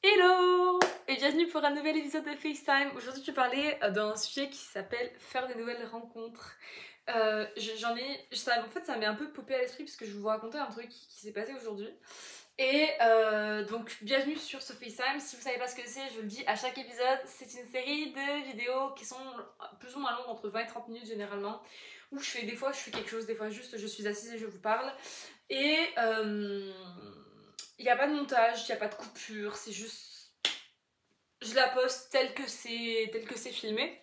Hello et bienvenue pour un nouvel épisode de FaceTime. Aujourd'hui je vais parler d'un sujet qui s'appelle faire des nouvelles rencontres. En fait ça m'est un peu popé à l'esprit parce que je vais vous raconter un truc qui s'est passé aujourd'hui. Et donc bienvenue sur ce FaceTime. Si vous savez pas ce que c'est, je vous le dis à chaque épisode, c'est une série de vidéos qui sont plus ou moins longues, entre 20 et 30 minutes généralement, où des fois je fais quelque chose, des fois juste je suis assise et je vous parle. Et il n'y a pas de montage, il n'y a pas de coupure, c'est juste... Je la poste tel que c'est filmé.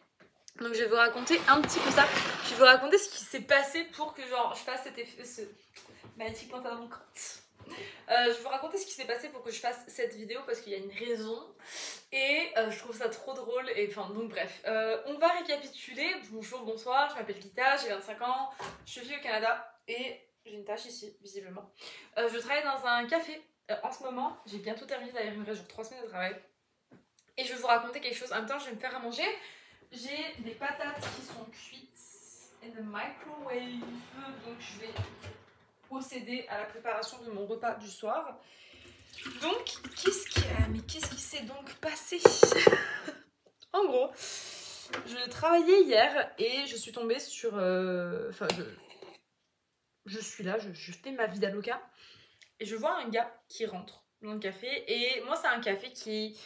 Donc je vais vous raconter un petit peu ça. Je vais vous raconter ce qui s'est passé pour que genre je fasse cet effet... Magnifique pantalon crotte. Je vais vous raconter ce qui s'est passé pour que je fasse cette vidéo parce qu'il y a une raison. Et je trouve ça trop drôle. Et enfin donc bref. On va récapituler. Bonjour, bonsoir, je m'appelle Vita, j'ai 25 ans. Je vis au Canada et j'ai une tâche ici, visiblement. Je travaille dans un café. En ce moment, j'ai bientôt terminé d'ailleurs, il me reste genre 3 semaines de travail. Et je vais vous raconter quelque chose. En même temps, je vais me faire à manger. J'ai des patates qui sont cuites in the microwave. Donc, je vais procéder à la préparation de mon repas du soir. Donc, qu'est-ce qui s'est donc passé? En gros, je travaillais hier et je suis tombée sur... je suis là, je fais ma vie d'aloca. Et je vois un gars qui rentre dans le café. Et moi, c'est un café qui est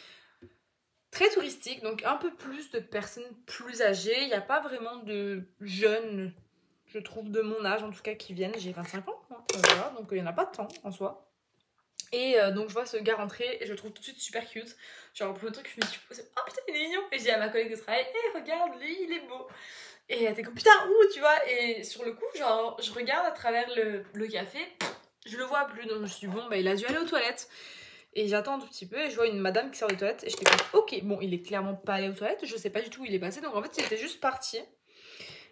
très touristique, donc un peu plus de personnes plus âgées. Il n'y a pas vraiment de jeunes, je trouve, de mon âge en tout cas, qui viennent. J'ai 25 ans, hein, voilà, donc il n'y en a pas tant en soi. Et donc je vois ce gars rentrer et je le trouve tout de suite super cute. Genre, pour le truc, je me dis, oh putain, il est mignon. Et je dis à ma collègue de travail, hé, regarde, lui, il est beau. Et elle était comme, putain, où, tu vois. Et sur le coup, genre, je regarde à travers le café. Je le vois plus, donc je me suis dit, bon, bah, il a dû aller aux toilettes. Et j'attends un tout petit peu et je vois une madame qui sort des toilettes. Et j'étais comme, ok, bon, il est clairement pas allé aux toilettes. Je sais pas du tout où il est passé. Donc en fait, il était juste parti.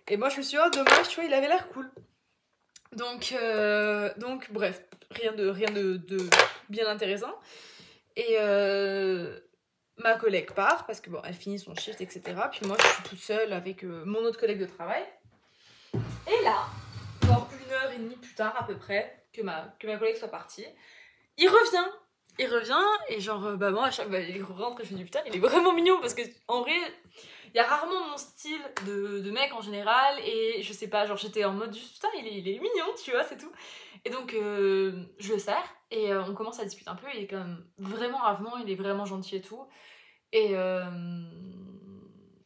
Et moi, je me suis dit, oh, dommage, tu vois, il avait l'air cool. Donc bref, rien de bien intéressant. Et ma collègue part parce que bon, elle finit son shift, etc. Puis moi, je suis toute seule avec mon autre collègue de travail. Et là, genre 1h30 plus tard à peu près, que ma collègue soit partie, il revient et genre bah moi à chaque il rentre et je me dis putain il est vraiment mignon parce que en vrai il y a rarement mon style de mec en général et je sais pas genre j'étais en mode juste putain il est mignon tu vois c'est tout et donc je le sers et on commence à discuter un peu, il est quand même vraiment avenant, il est vraiment gentil et tout et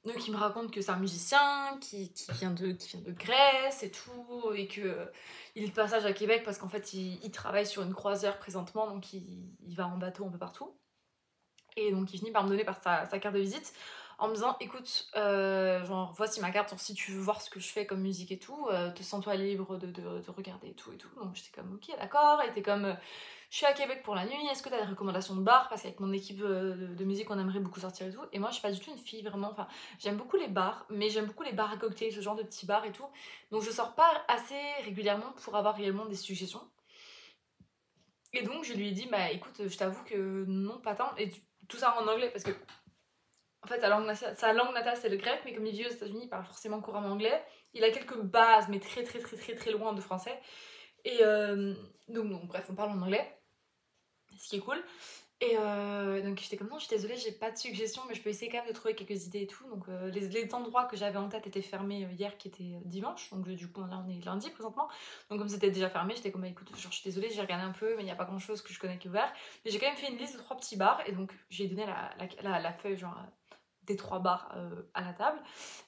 donc il me raconte que c'est un musicien qui vient de Grèce et tout, et que il est de passage à Québec parce qu'en fait il travaille sur une croisière présentement, donc il va en bateau un peu partout. Et donc il finit par me donner sa carte de visite en me disant écoute, genre voici ma carte, genre, si tu veux voir ce que je fais comme musique et tout, te sens-toi libre de regarder et tout et tout. Donc j'étais comme ok d'accord, et était comme je suis à Québec pour la nuit, est-ce que t'as des recommandations de bars? Parce qu'avec mon équipe de musique on aimerait beaucoup sortir et tout. Et moi je suis pas du tout une fille vraiment, enfin j'aime beaucoup les bars, mais j'aime beaucoup les bars à cocktails, ce genre de petits bars et tout. Donc je sors pas assez régulièrement pour avoir réellement des suggestions. Et donc je lui ai dit bah écoute je t'avoue que non pas tant, et tout ça en anglais parce que en fait sa langue natale c'est le grec, mais comme il vit aux États-Unis il parle forcément couramment anglais. Il a quelques bases mais très loin de français. Et donc bref on parle en anglais, ce qui est cool. Et donc j'étais comme non je suis désolée j'ai pas de suggestions mais je peux essayer quand même de trouver quelques idées et tout. Donc les endroits que j'avais en tête étaient fermés hier qui était dimanche, donc du coup là on est lundi présentement, donc comme c'était déjà fermé j'étais comme bah, écoute genre, je suis désolée j'ai regardé un peu mais il n'y a pas grand chose que je connais qui est ouvert, mais j'ai quand même fait une liste de 3 petits bars et donc j'ai donné la feuille genre des 3 bars à la table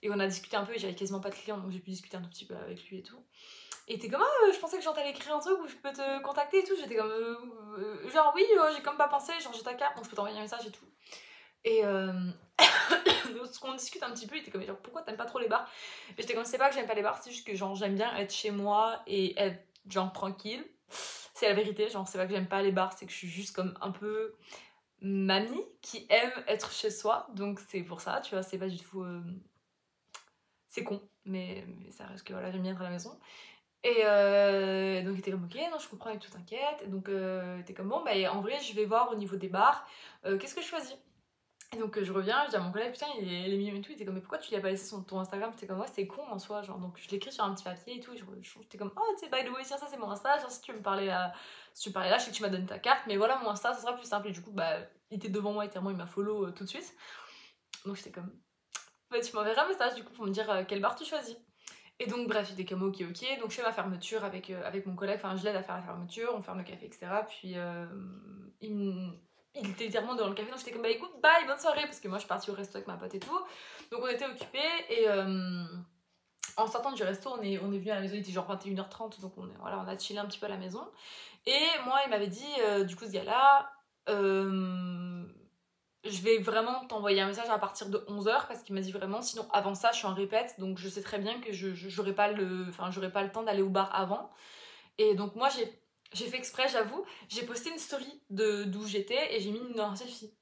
et on a discuté un peu et j'avais quasiment pas de clients donc j'ai pu discuter un tout petit peu avec lui et tout. Et t'es comme ah je pensais que genre t'allais écrire un truc où je peux te contacter et tout. J'étais comme genre oui j'ai comme pas pensé, genre j'ai ta carte donc je peux t'envoyer un message et tout. Et donc on discute un petit peu, il était comme genre pourquoi t'aimes pas trop les bars? Et j'étais comme c'est pas que j'aime pas les bars, c'est juste que genre j'aime bien être chez moi et être genre tranquille. C'est la vérité, genre c'est pas que j'aime pas les bars, c'est que je suis juste comme un peu mamie qui aime être chez soi, donc c'est pour ça, tu vois, c'est pas du tout c'est con, mais ça reste que voilà j'aime bien être à la maison. Et donc il était comme ok non je comprends et tout t'inquiète. Et donc il était comme bon bah en vrai je vais voir au niveau des bars qu'est-ce que je choisis. Et donc je reviens, je dis à mon collègue putain il est mignon et tout, il était comme mais pourquoi tu lui as pas laissé ton Instagram? C'était comme ouais c'est con en soi genre, donc je l'écris sur un petit papier et tout, j'étais comme oh tu sais by the way tiens ça c'est mon Insta, genre si tu veux me parler là, si tu me parlais là je sais que tu m'as donné ta carte mais voilà mon Insta ça sera plus simple. Et du coup bah il était devant moi, littéralement, il m'a follow tout de suite. Donc j'étais comme, bah, tu m'enverras un message du coup pour me dire quel bar tu choisis. Et donc bref, il était comme ok, donc je fais ma fermeture avec mon collègue, enfin je l'aide à faire la fermeture, on ferme le café, etc. Puis il était littéralement devant le café, donc j'étais comme bah écoute, bye, bonne soirée, parce que moi je suis partie au resto avec ma pote et tout. Donc on était occupés, et en sortant du resto, on est venu à la maison, il était genre 21h30, donc voilà, on a chillé un petit peu à la maison. Et moi, il m'avait dit, du coup, ce gars-là, je vais vraiment t'envoyer un message à partir de 11h, parce qu'il m'a dit vraiment, sinon avant ça, je suis en répète, donc je sais très bien que j'aurai pas le temps d'aller au bar avant. Et donc moi, j'ai fait exprès, j'avoue, j'ai posté une story d'où j'étais, et j'ai mis un selfie.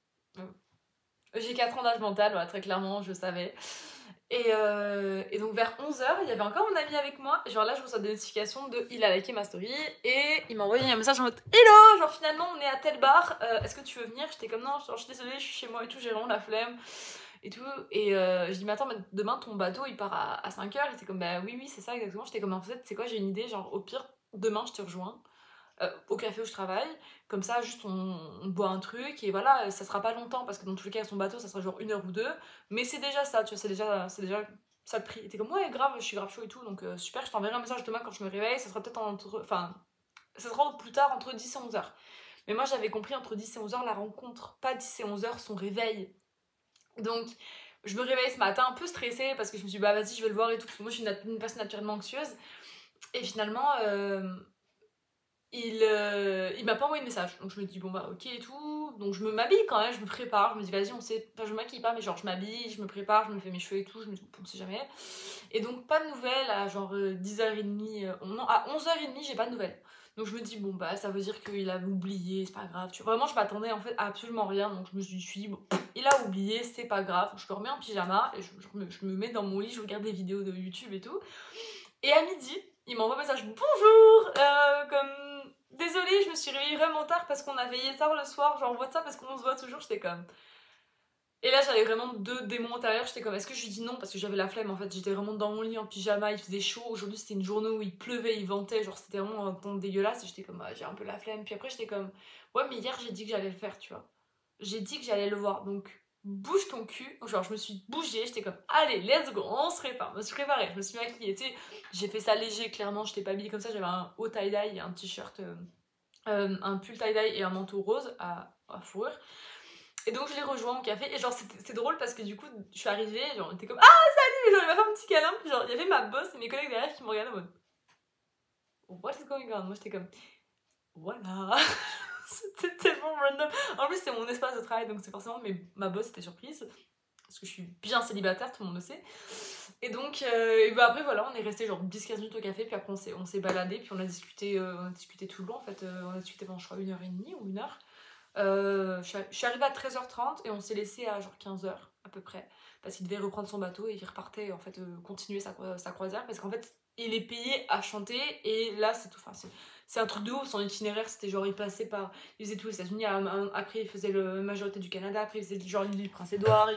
J'ai 4 ans d'âge mental, voilà, très clairement, je savais. Et donc vers 11h, il y avait encore mon ami avec moi. Genre là, je reçois des notifications de il a liké ma story et il m'a envoyé un message en mode hello, genre finalement on est à tel bar, est-ce que tu veux venir? J'étais comme non, genre, je suis désolée, je suis chez moi et tout, j'ai vraiment la flemme et tout. Et je dis mais attends, mais demain ton bateau il part à 5h. Il était comme bah oui, c'est ça exactement. J'étais comme en fait, c'est quoi, j'ai une idée, genre au pire, demain je te rejoins. Au café où je travaille, comme ça juste on boit un truc et voilà, ça sera pas longtemps parce que dans tous les cas son bateau ça sera genre 1h ou 2, mais c'est déjà ça, tu vois, c'est déjà ça le prix. Et t'es comme ouais grave, je suis grave chaud et tout, donc super, je t'enverrai un message demain quand je me réveille, ça sera peut-être enfin ça sera au plus tard entre 10 et 11h. Mais moi j'avais compris entre 10 et 11h la rencontre, pas 10 et 11h son réveil. Donc je me réveille ce matin un peu stressée parce que je me suis dit bah vas-y je vais le voir et tout, parce que moi je suis une personne naturellement anxieuse. Et finalement il m'a pas envoyé de message, donc je me dis bon bah ok et tout, donc je m'habille quand même, je me prépare, je me dis vas-y on sait, enfin je me maquille pas mais genre je m'habille, je me prépare, je me fais mes cheveux et tout, je me dis on sait jamais. Et donc pas de nouvelles à genre 10h30, non à 11h30 j'ai pas de nouvelles. Donc je me dis bon bah ça veut dire qu'il a oublié, c'est pas grave, tu vois. Vraiment je m'attendais en fait à absolument rien, donc je me suis dit bon, il a oublié, c'est pas grave, donc je me remets en pyjama et je me mets dans mon lit, je regarde des vidéos de YouTube et tout. Et à midi, il m'envoie un message bonjour, comme désolée, je me suis réveillée vraiment tard parce qu'on a veillé tard le soir, genre WhatsApp parce qu'on se voit toujours, j'étais comme. Et là j'avais vraiment deux démons intérieurs, j'étais comme est-ce que je lui dis non parce que j'avais la flemme en fait, j'étais vraiment dans mon lit en pyjama, il faisait chaud, aujourd'hui c'était une journée où il pleuvait, il ventait, genre c'était vraiment un temps dégueulasse et j'étais comme j'ai un peu la flemme, puis après j'étais comme ouais mais hier j'ai dit que j'allais le faire, tu vois. J'ai dit que j'allais le voir, donc bouge ton cul. Genre je me suis bougée, j'étais comme allez let's go, on se prépare, je me suis préparée, je me suis maquillée, tu sais, j'ai fait ça léger, clairement j'étais pas habillée comme ça, j'avais un haut tie-dye, un t-shirt, un pull tie-dye et un manteau rose à fourrure. Et donc je l'ai rejoint au café et genre c'est drôle parce que du coup je suis arrivée, genre on était comme ah salut, genre il m'a fait un petit câlin, puis genre il y avait ma boss et mes collègues derrière qui me regardaient en mode what is going on, moi j'étais comme voilà. C'était tellement random. En plus, c'est mon espace de travail, donc c'est forcément ma boss était surprise. Parce que je suis bien célibataire, tout le monde le sait. Et donc, et bah après, voilà, on est resté genre 10-15 minutes au café, puis après on s'est baladé, puis on a discuté tout le long en fait. On a discuté pendant, je crois, 1h30 ou 1h. Je suis arrivée à 13h30 et on s'est laissé à genre 15h à peu près. Parce qu'il devait reprendre son bateau et il repartait en fait, continuer sa croisière. Parce qu'en fait, il est payé à chanter et là, c'est tout. Enfin, c'est un truc de ouf, son itinéraire c'était genre il passait par, il faisait tout les États-Unis, après il faisait la majorité du Canada, après il faisait genre l'île du Prince-Édouard,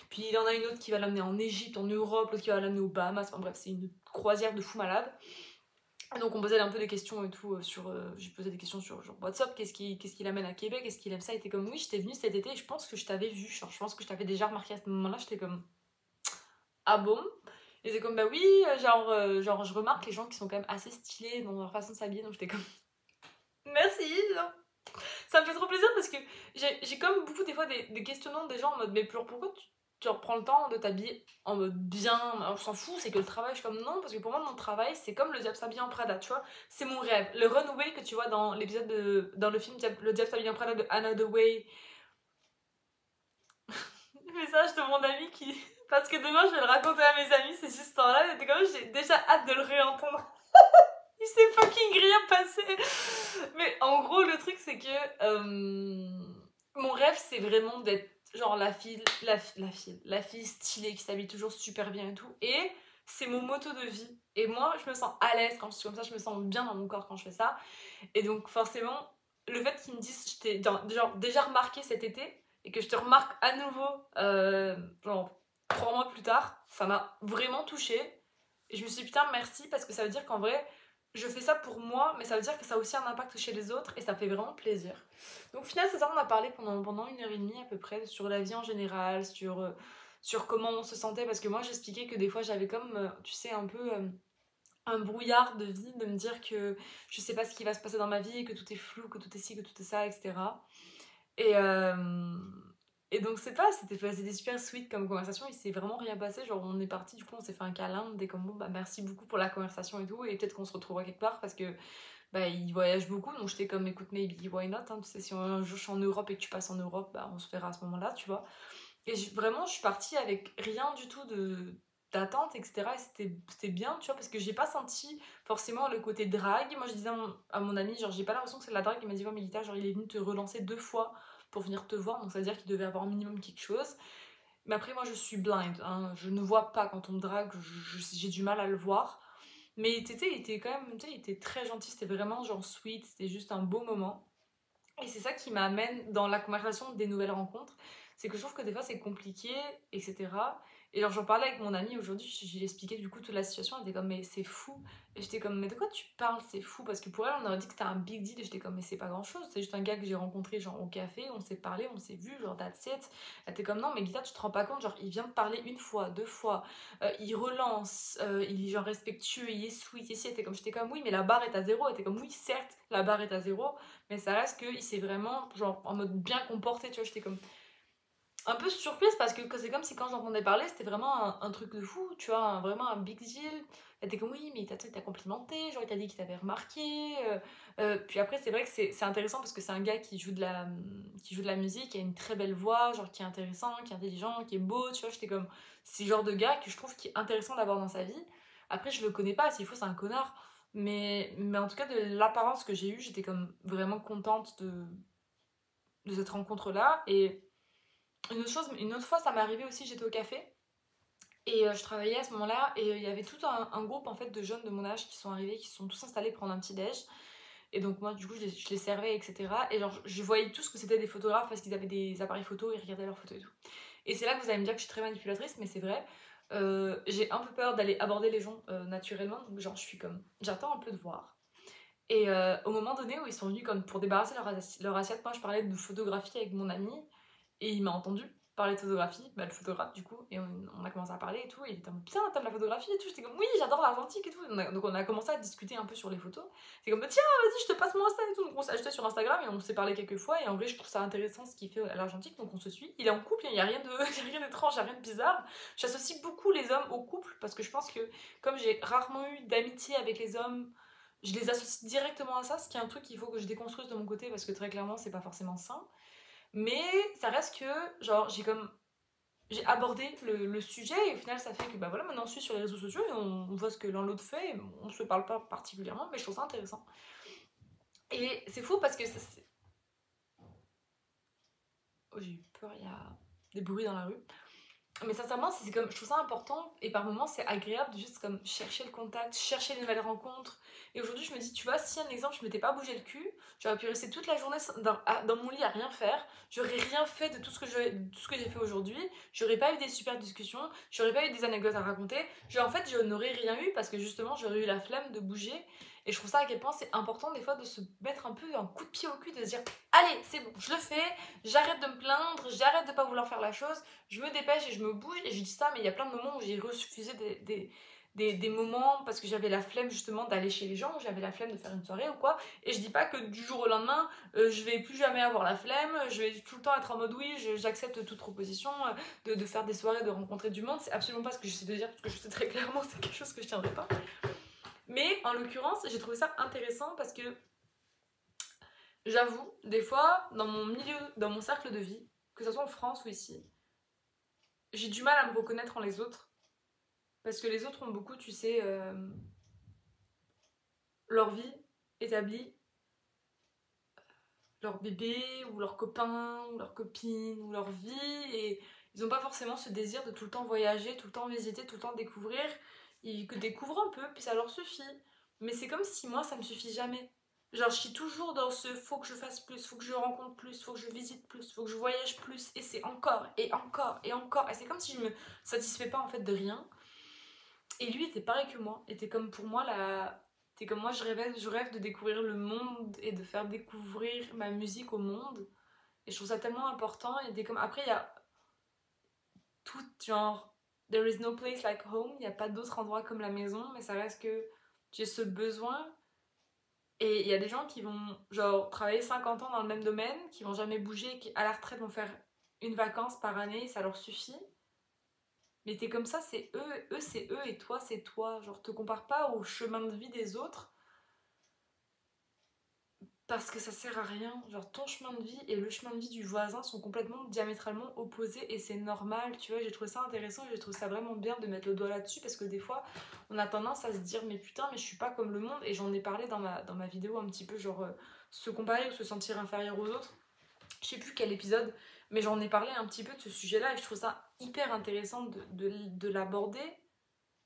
puis il y en a une autre qui va l'amener en Égypte, en Europe, l'autre qui va l'amener aux Bahamas, enfin bref c'est une croisière de fou malade. Et donc on posait un peu des questions et tout j'ai posé des questions sur genre WhatsApp, qu'est-ce qui l'amène à Québec, est-ce qu'il aime ça, il était comme oui j'étais venue cet été et je pense que je t'avais vu, genre, je pense que je t'avais déjà remarqué à ce moment-là, j'étais comme ah bon. Et c'est comme bah oui, genre je remarque les gens qui sont quand même assez stylés dans leur façon de s'habiller, donc j'étais comme merci, genre. Ça me fait trop plaisir parce que j'ai comme beaucoup des fois des questionnements des gens en mode mais pourquoi tu reprends le temps de t'habiller en mode bien, alors, je s'en fous, c'est que le travail, je suis comme non, parce que pour moi mon travail c'est comme le diable s'habille en Prada, tu vois, c'est mon rêve. Le runway que tu vois dans l'épisode dans le film Le diable s'habille en Prada de Anna Hathaway. Message de mon ami qui, parce que demain je vais le raconter à mes amis ces histoires-là, et comme j'ai déjà hâte de le réentendre. Il s'est fucking rien passé. Mais en gros, le truc, c'est que mon rêve, c'est vraiment d'être genre la fille stylée qui s'habille toujours super bien et tout. Et c'est mon motto de vie. Et moi, je me sens à l'aise quand je suis comme ça, je me sens bien dans mon corps quand je fais ça. Et donc, forcément, le fait qu'ils me disent, je t'ai genre, déjà remarqué cet été, et que je te remarque à nouveau, genre 3 mois plus tard, ça m'a vraiment touchée. Et je me suis dit, putain, merci, parce que ça veut dire qu'en vrai, je fais ça pour moi, mais ça veut dire que ça a aussi un impact chez les autres et ça fait vraiment plaisir. Donc au final, c'est ça, on a parlé pendant 1 heure et demie à peu près sur la vie en général, sur comment on se sentait, parce que moi j'expliquais que des fois j'avais comme, tu sais, un peu un brouillard de vie, de me dire que je sais pas ce qui va se passer dans ma vie, que tout est flou, que tout est ci, que tout est ça, etc. Et, euh, et donc, c'est pas, c'était super sweet comme conversation, il s'est vraiment rien passé. Genre, on est parti, du coup, on s'est fait un câlin, on était comme bon, bah merci beaucoup pour la conversation et tout, et peut-être qu'on se retrouvera quelque part parce que bah il voyage beaucoup, donc j'étais comme écoute, maybe why not, hein, tu sais, si un jour je suis en Europe et que tu passes en Europe, bah on se verra à ce moment-là, tu vois. Et vraiment, je suis partie avec rien du tout d'attente, etc. Et c'était bien, tu vois, parce que j'ai pas senti forcément le côté drague. Moi, je disais à mon ami, genre, j'ai pas l'impression que c'est de la drague. Il m'a dit, ouais, mais Lita, genre, il est venu te relancer 2 fois pour venir te voir, donc ça veut dire qu'il devait avoir un minimum quelque chose. Mais après, moi, je suis blind, hein, je ne vois pas quand on me drague, j'ai du mal à le voir. Mais Tété, il était quand même, tu sais, il était très gentil, c'était vraiment genre sweet, c'était juste un beau moment. Et c'est ça qui m'amène dans la conversation des nouvelles rencontres. C'est que je trouve que des fois c'est compliqué, etc. Et genre j'en parlais avec mon ami aujourd'hui, je lui expliquais du coup toute la situation, elle était comme mais c'est fou. Et j'étais comme mais de quoi tu parles, c'est fou. Parce que pour elle on aurait dit que c'était un big deal et j'étais comme mais c'est pas grand chose, c'est juste un gars que j'ai rencontré genre au café, on s'est parlé, on s'est vu, genre that's it. Elle était comme non mais Guita tu te rends pas compte, genre il vient de parler 1 fois, 2 fois, il relance, il est genre respectueux, il est sweet, et si elle était comme j'étais comme oui mais la barre est à zéro, elle était comme oui certes la barre est à zéro, mais ça reste qu'il s'est vraiment, genre, en mode bien comporté, tu vois, j'étais comme un peu surprise parce que c'est comme si quand j'entendais parler, c'était vraiment un truc de fou, tu vois, vraiment un big deal. Elle était comme oui, mais il t'a complimenté, genre il t'a dit qu'il t'avait remarqué. Puis après, c'est vrai que c'est intéressant parce que c'est un gars qui joue de la musique, qui a une très belle voix, genre qui est intéressant, qui est intelligent, qui est beau, tu vois, j'étais comme c'est le genre de gars que je trouve qui est intéressant d'avoir dans sa vie. Après, je le connais pas, s'il faut, c'est un connard. Mais en tout cas, de l'apparence que j'ai eue, j'étais comme vraiment contente de cette rencontre-là. Et une autre fois, ça m'est arrivé aussi, j'étais au café et je travaillais à ce moment-là et il y avait tout un groupe en fait de jeunes de mon âge qui sont arrivés, qui se sont tous installés prendre un petit déj. Et donc moi du coup je les servais, etc. Et genre je voyais tous que c'était des photographes parce qu'ils avaient des appareils photo, ils regardaient leurs photos et tout. Et c'est là que vous allez me dire que je suis très manipulatrice, mais c'est vrai. J'ai un peu peur d'aller aborder les gens naturellement, donc genre je suis comme j'attends un peu de voir. Et au moment donné où ils sont venus comme pour débarrasser leur assiette, moi je parlais de photographie avec mon ami et il m'a entendu parler de photographie, bah, le photographe du coup, et on a commencé à parler et tout, et il était en mode putain t'aimes la photographie et tout, j'étais comme oui j'adore l'argentique et tout, donc on a commencé à discuter un peu sur les photos, c'est comme tiens vas-y je te passe mon Insta et tout, donc on s'est ajouté sur Instagram et on s'est parlé quelques fois, et en vrai je trouve ça intéressant ce qu'il fait à l'argentique, donc on se suit, il est en couple, il n'y a rien de, y a rien d'étrange, il n'y a rien de bizarre, j'associe beaucoup les hommes au couple, parce que je pense que comme j'ai rarement eu d'amitié avec les hommes, je les associe directement à ça, ce qui est un truc qu'il faut que je déconstruise de mon côté, parce que très clairement c'est pas forcément sain. Mais ça reste que, genre, j'ai abordé le sujet et au final ça fait que bah voilà, maintenant on suit sur les réseaux sociaux et on voit ce que l'un l'autre fait, et on se parle pas particulièrement, mais je trouve ça intéressant. Et c'est fou parce que oh, j'ai eu peur, il y a des bruits dans la rue. Mais sincèrement, c'est comme, je trouve ça important et par moments c'est agréable de juste comme chercher le contact, chercher les nouvelles rencontres. Et aujourd'hui, je me dis, tu vois, si un exemple, je m'étais pas bougé le cul, j'aurais pu rester toute la journée dans mon lit à rien faire, j'aurais rien fait de tout ce que j'ai fait aujourd'hui, j'aurais pas eu des super discussions, j'aurais pas eu des anecdotes à raconter, en fait, je n'aurais rien eu parce que justement, j'aurais eu la flemme de bouger. Et je trouve ça à quel point c'est important des fois de se mettre un peu un coup de pied au cul, de se dire, allez, c'est bon, je le fais, j'arrête de me plaindre, j'arrête de pas vouloir faire la chose, je me dépêche et je me bouge. Et je dis ça, mais il y a plein de moments où j'ai refusé des moments parce que j'avais la flemme justement d'aller chez les gens, j'avais la flemme de faire une soirée ou quoi. Et je dis pas que du jour au lendemain, je vais plus jamais avoir la flemme, je vais tout le temps être en mode oui, j'accepte toute proposition, de faire des soirées, de rencontrer du monde. C'est absolument pas ce que j'essaie de dire parce que je sais très clairement c'est quelque chose que je tiendrai pas. Mais en l'occurrence, j'ai trouvé ça intéressant parce que j'avoue, des fois, dans mon milieu, dans mon cercle de vie, que ce soit en France ou ici, j'ai du mal à me reconnaître en les autres. Parce que les autres ont beaucoup, tu sais, leur vie établie, leur bébé, ou leurs copains, ou leurs copines, ou leur vie, et ils n'ont pas forcément ce désir de tout le temps voyager, tout le temps visiter, tout le temps découvrir. Ils découvrent un peu, puis ça leur suffit. Mais c'est comme si moi, ça me suffit jamais. Genre, je suis toujours dans ce faut que je fasse plus, faut que je rencontre plus, faut que je visite plus, faut que je voyage plus, et c'est encore, et encore, et encore. Et c'est comme si je me satisfais pas en fait de rien. Et lui était pareil que moi, était comme pour moi la... T'es comme moi, je rêve de découvrir le monde et de faire découvrir ma musique au monde. Et je trouve ça tellement important. Et t'es comme... Après, il y a tout genre... There is no place like home. Il n'y a pas d'autre endroit comme la maison. Mais ça reste que j'ai ce besoin. Et il y a des gens qui vont genre travailler 50 ans dans le même domaine, qui vont jamais bouger, qui à la retraite vont faire une vacance par année, ça leur suffit. Mais t'es comme ça, c'est eux c'est eux et toi c'est toi. Genre te compare pas au chemin de vie des autres parce que ça sert à rien. Genre ton chemin de vie et le chemin de vie du voisin sont complètement diamétralement opposés et c'est normal, tu vois. J'ai trouvé ça intéressant et j'ai trouvé ça vraiment bien de mettre le doigt là-dessus parce que des fois on a tendance à se dire mais putain mais je suis pas comme le monde et j'en ai parlé dans ma vidéo un petit peu genre se comparer ou se sentir inférieur aux autres. Je sais plus quel épisode mais j'en ai parlé un petit peu de ce sujet-là et je trouve ça hyper intéressant de l'aborder.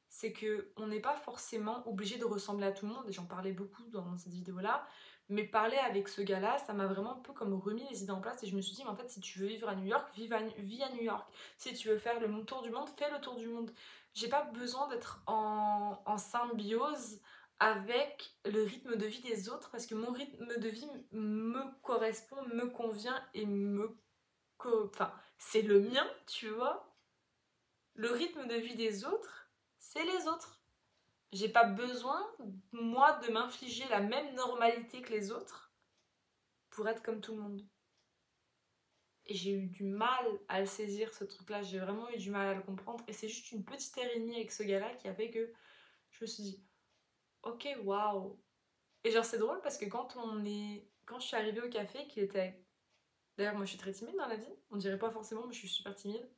C'est que on n'est pas forcément obligé de ressembler à tout le monde et j'en parlais beaucoup dans cette vidéo là, mais parler avec ce gars là ça m'a vraiment un peu comme remis les idées en place et je me suis dit mais en fait si tu veux vivre à New York vis à New York, si tu veux faire le tour du monde fais le tour du monde. J'ai pas besoin d'être en symbiose avec le rythme de vie des autres parce que mon rythme de vie me correspond, me convient et enfin c'est le mien, tu vois. Le rythme de vie des autres c'est les autres. J'ai pas besoin, moi, de m'infliger la même normalité que les autres pour être comme tout le monde. Et j'ai eu du mal à le saisir, ce truc-là. J'ai vraiment eu du mal à le comprendre. Et c'est juste une petite heure et demie avec ce gars-là qui a fait que je me suis dit, ok, waouh. Et genre, c'est drôle parce que quand je suis arrivée au café, qu'il était... D'ailleurs, moi, je suis très timide dans la vie. On dirait pas forcément, mais je suis super timide.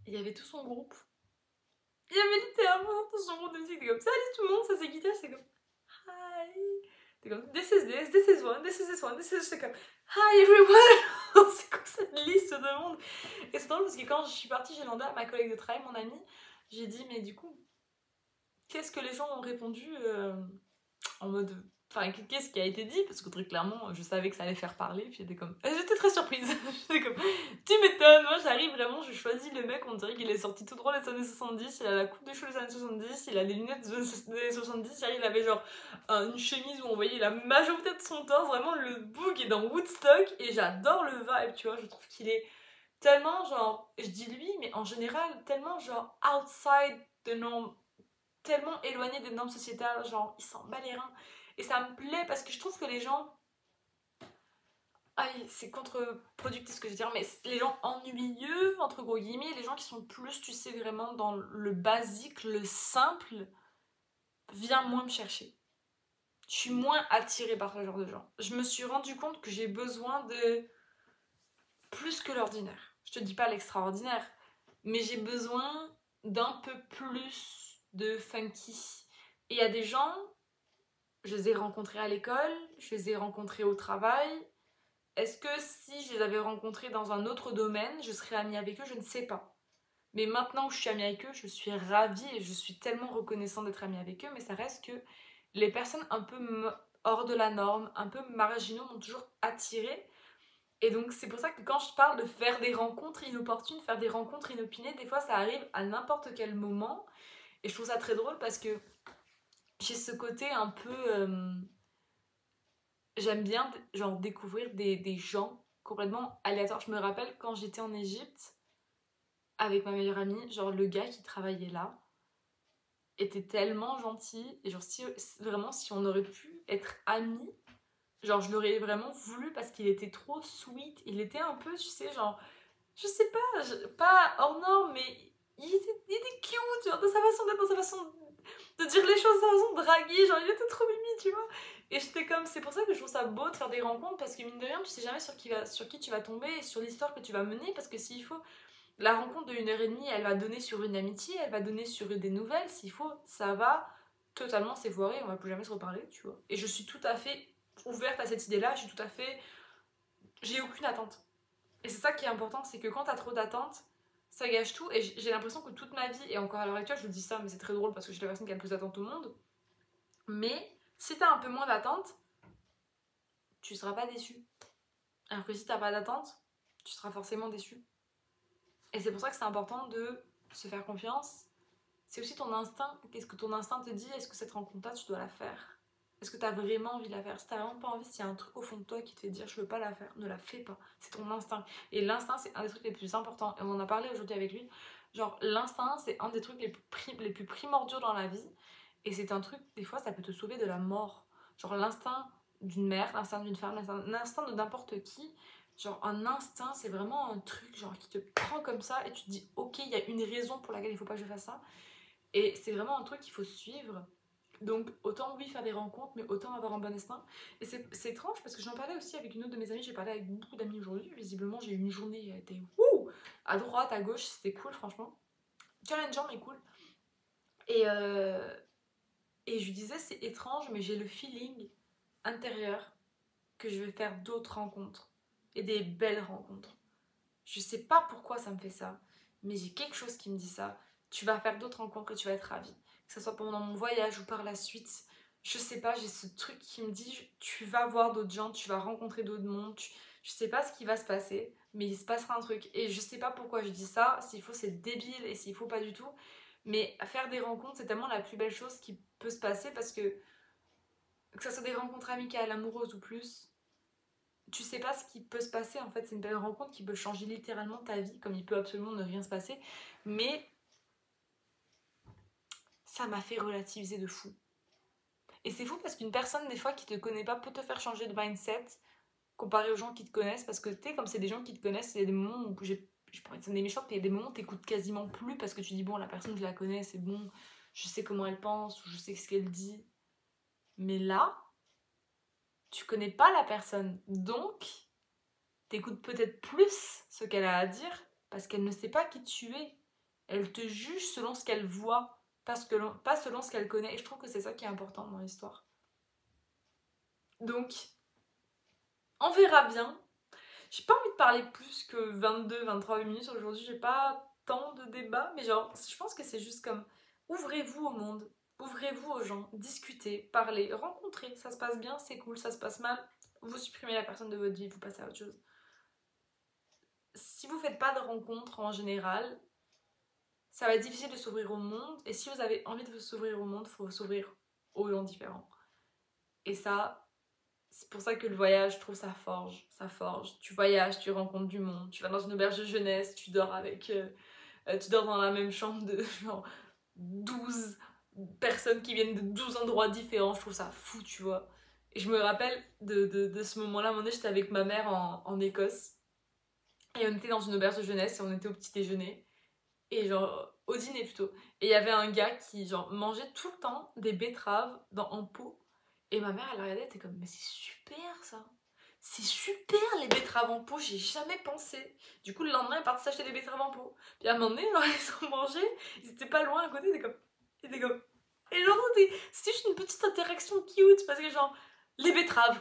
Il y avait tout son groupe. Il y avait littéralement tout son groupe de musique. T'es comme, salut tout le monde, ça c'est guitare, c'est comme, hi. T'es comme, this is one, this is this one, this is... C'est comme, hi everyone. C'est quoi cette liste de monde? Et c'est drôle parce que quand je suis partie, j'ai demandé à ma collègue de travail, mon amie, j'ai dit, mais du coup, qu'est-ce que les gens ont répondu en mode... Enfin, qu'est-ce qui a été dit? Parce que très clairement, je savais que ça allait faire parler. Puis j'étais comme... J'étais très surprise. J'étais comme... Tu m'étonnes, moi j'arrive vraiment, je choisis le mec, on dirait qu'il est sorti tout droit des années 70, il a la coupe de cheveux des années 70, il a les lunettes des années 70, il avait genre une chemise où on voyait la majorité de son torse, vraiment le boug est dans Woodstock, et j'adore le vibe, tu vois, je trouve qu'il est tellement genre... Je dis lui, mais en général, tellement genre outside de normes, tellement éloigné des normes sociétales, genre il s'en bat les reins. Et ça me plaît parce que je trouve que les gens... Aïe, c'est contre-productif ce que je veux dire, mais les gens ennuyeux, entre gros guillemets, les gens qui sont plus, tu sais, vraiment dans le basique, le simple, viens moins me chercher. Je suis moins attirée par ce genre de gens. Je me suis rendu compte que j'ai besoin de plus que l'ordinaire. Je te dis pas l'extraordinaire, mais j'ai besoin d'un peu plus de funky. Et il y a des gens, je les ai rencontrés à l'école, je les ai rencontrés au travail. Est-ce que si je les avais rencontrés dans un autre domaine, je serais amie avec eux? Je ne sais pas. Mais maintenant que je suis amie avec eux, je suis ravie et je suis tellement reconnaissante d'être amie avec eux, mais ça reste que les personnes un peu hors de la norme, un peu marginaux m'ont toujours attirée. Et donc c'est pour ça que quand je parle de faire des rencontres inopportunes, faire des rencontres inopinées, des fois ça arrive à n'importe quel moment. Et je trouve ça très drôle parce que j'ai ce côté un peu... j'aime bien genre découvrir des gens complètement aléatoires. Je me rappelle quand j'étais en Égypte avec ma meilleure amie, genre le gars qui travaillait là était tellement gentil et genre si vraiment si on aurait pu être amis, genre je l'aurais vraiment voulu parce qu'il était trop sweet, il était un peu tu sais genre je sais pas, pas hors norme mais il était cute genre, dans sa façon d'être, dans sa façon de dire les choses, dans sa façon de draguer, genre il était trop mimi tu vois. Et j'étais comme, c'est pour ça que je trouve ça beau de faire des rencontres parce que mine de rien tu sais jamais sur qui tu vas tomber et sur l'histoire que tu vas mener parce que s'il faut la rencontre de 1 heure et demie elle va donner sur une amitié, elle va donner sur des nouvelles, s'il faut ça va totalement s'évoirer, on va plus jamais se reparler tu vois. Et je suis tout à fait ouverte à cette idée là, je suis tout à fait, j'ai aucune attente. Et c'est ça qui est important, c'est que quand t'as trop d'attentes ça gâche tout. Et j'ai l'impression que toute ma vie, et encore à l'heure actuelle je vous dis ça mais c'est très drôle parce que je suis la personne qui a le plus d'attentes au monde, mais si t'as un peu moins d'attentes tu seras pas déçu. Alors que si t'as pas d'attente, tu seras forcément déçu. Et c'est pour ça que c'est important de se faire confiance, c'est aussi ton instinct. Qu'est-ce que ton instinct te dit? Est-ce que cette rencontre-là, tu dois la faire? Est-ce que tu as vraiment envie de la faire? Si tu n'as vraiment pas envie, s'il y a un truc au fond de toi qui te fait dire je veux pas la faire, ne la fais pas. C'est ton instinct. Et l'instinct, c'est un des trucs les plus importants. Et on en a parlé aujourd'hui avec lui. Genre, l'instinct, c'est un des trucs les plus primordiaux dans la vie. Et c'est un truc, des fois, ça peut te sauver de la mort. Genre, l'instinct d'une mère, l'instinct d'une femme, l'instinct de n'importe qui. Genre, un instinct, c'est vraiment un truc genre qui te prend comme ça et tu te dis, ok, il y a une raison pour laquelle il faut pas que je fasse ça. Et c'est vraiment un truc qu'il faut suivre. Donc autant oui faire des rencontres, mais autant avoir un bon instinct. Et c'est étrange parce que j'en parlais aussi avec une autre de mes amies, j'ai parlé avec beaucoup d'amis aujourd'hui. Visiblement j'ai eu une journée, elle était wouh, à droite, à gauche, c'était cool franchement. Challengeant mais cool. Et je lui disais c'est étrange mais j'ai le feeling intérieur que je vais faire d'autres rencontres. Et des belles rencontres. Je sais pas pourquoi ça me fait ça, mais j'ai quelque chose qui me dit ça. Tu vas faire d'autres rencontres et tu vas être ravie. Que ce soit pendant mon voyage ou par la suite. Je sais pas, j'ai ce truc qui me dit tu vas voir d'autres gens, tu vas rencontrer d'autres mondes. Je sais pas ce qui va se passer, mais il se passera un truc. Et je sais pas pourquoi je dis ça. S'il faut, c'est débile et s'il faut, pas du tout. Mais faire des rencontres, c'est tellement la plus belle chose qui peut se passer parce que ce soit des rencontres amicales, amoureuses ou plus, tu sais pas ce qui peut se passer en fait, c'est une belle rencontre qui peut changer littéralement ta vie, comme il peut absolument ne rien se passer, mais ça m'a fait relativiser de fou. Et c'est fou parce qu'une personne des fois qui te connaît pas peut te faire changer de mindset comparé aux gens qui te connaissent, parce que tu sais, comme c'est des gens qui te connaissent, il y a des moments où j'ai pas envie de sonner méchante, mais il y a des moments où t'écoutes quasiment plus parce que tu dis bon, la personne je la connais, c'est bon, je sais comment elle pense, ou je sais ce qu'elle dit, mais là, tu connais pas la personne, donc t'écoutes peut-être plus ce qu'elle a à dire parce qu'elle ne sait pas qui tu es. Elle te juge selon ce qu'elle voit, pas selon ce qu'elle connaît. Et je trouve que c'est ça qui est important dans l'histoire. Donc, on verra bien. J'ai pas envie de parler plus que 22-23 minutes aujourd'hui. J'ai pas tant de débats, mais genre, je pense que c'est juste comme ouvrez-vous au monde, ouvrez-vous aux gens, discutez, parlez, rencontrez. Ça se passe bien, c'est cool, ça se passe mal. Vous supprimez la personne de votre vie, vous passez à autre chose. Si vous faites pas de rencontres en général, ça va être difficile de s'ouvrir au monde. Et si vous avez envie de vous s'ouvrir au monde, il faut s'ouvrir aux gens différents. Et ça, c'est pour ça que le voyage, je trouve, ça forge. Ça forge. Tu voyages, tu rencontres du monde. Tu vas dans une auberge de jeunesse, tu dors avec... tu dors dans la même chambre de genre 12 personnes qui viennent de 12 endroits différents. Je trouve ça fou, tu vois. Et je me rappelle de ce moment-là. À un moment donné, j'étais avec ma mère en Écosse. Et on était dans une auberge de jeunesse et on était au petit déjeuner. Et genre, au dîner plutôt. Et il y avait un gars qui genre mangeait tout le temps des betteraves en pot. Et ma mère, elle regardait, elle était comme, mais c'est super ça. C'est super les betteraves en pot, j'ai jamais pensé. Du coup, le lendemain, elle est partie s'acheter des betteraves en pot. Puis à un moment donné, genre, ils ont mangé, ils étaient pas loin à côté, ils étaient comme. Et genre, c'était juste une petite interaction cute parce que genre, les betteraves.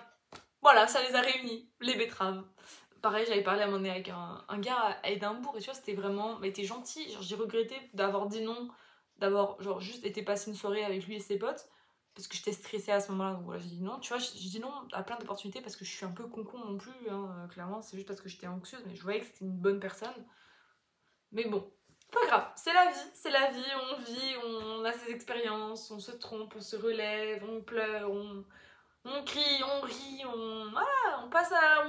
Voilà, ça les a réunis, les betteraves. Pareil, j'avais parlé à un moment donné avec un gars à Édimbourg et tu vois, c'était vraiment. Mais t'es gentil, genre j'ai regretté d'avoir dit non, d'avoir genre juste été passer une soirée avec lui et ses potes parce que j'étais stressée à ce moment-là. Donc voilà, j'ai dit non, tu vois, j'ai dit non à plein d'opportunités parce que je suis un peu con non plus, hein, clairement, c'est juste parce que j'étais anxieuse, mais je voyais que c'était une bonne personne. Mais bon, pas grave, c'est la vie, on vit, on a ses expériences, on se trompe, on se relève, on pleure, on crie, on rit, on passe à...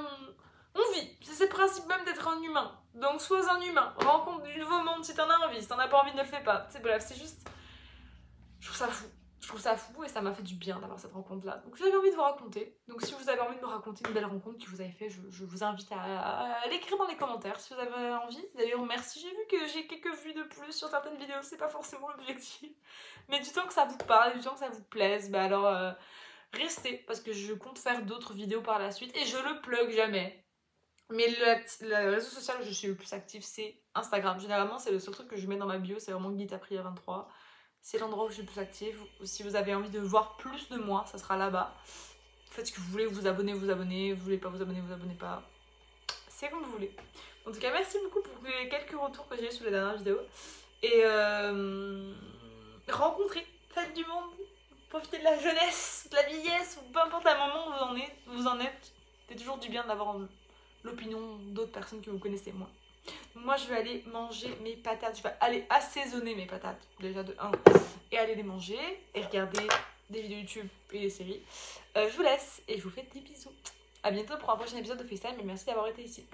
On vit. C'est le principe même d'être un humain. Donc sois un humain. Rencontre du nouveau monde si t'en as envie. Si t'en as pas envie, ne le fais pas. C'est bref, c'est juste... Je trouve ça fou. Je trouve ça fou et ça m'a fait du bien d'avoir cette rencontre-là. Donc j'avais envie de vous raconter. Donc si vous avez envie de me raconter une belle rencontre que vous avez fait, je vous invite à l'écrire dans les commentaires si vous avez envie. D'ailleurs, merci. J'ai vu que j'ai quelques vues de plus sur certaines vidéos. C'est pas forcément l'objectif. Mais du temps que ça vous parle, du temps que ça vous plaise, bah alors... Restez, parce que je compte faire d'autres vidéos par la suite et je le plug jamais. Mais le réseau social où je suis le plus active, c'est Instagram. Généralement, c'est le seul truc que je mets dans ma bio, c'est vraiment Guitapria23. C'est l'endroit où je suis le plus active. Si vous avez envie de voir plus de moi, ça sera là-bas. Faites ce que vous voulez, vous abonnez, vous abonnez. Vous voulez pas vous abonnez pas. C'est comme vous voulez. En tout cas, merci beaucoup pour les quelques retours que j'ai eu sur les dernières vidéos. Et rencontrez, faites du monde. Profitez de la jeunesse, de la vieillesse, ou peu importe à un moment où vous en êtes. C'est toujours du bien d'avoir l'opinion d'autres personnes que vous connaissez moins. Moi, je vais aller manger mes patates. Je vais aller assaisonner mes patates, déjà de 1, et aller les manger et regarder des vidéos YouTube et des séries. Je vous laisse et je vous fais des bisous. A bientôt pour un prochain épisode de FaceTime et merci d'avoir été ici.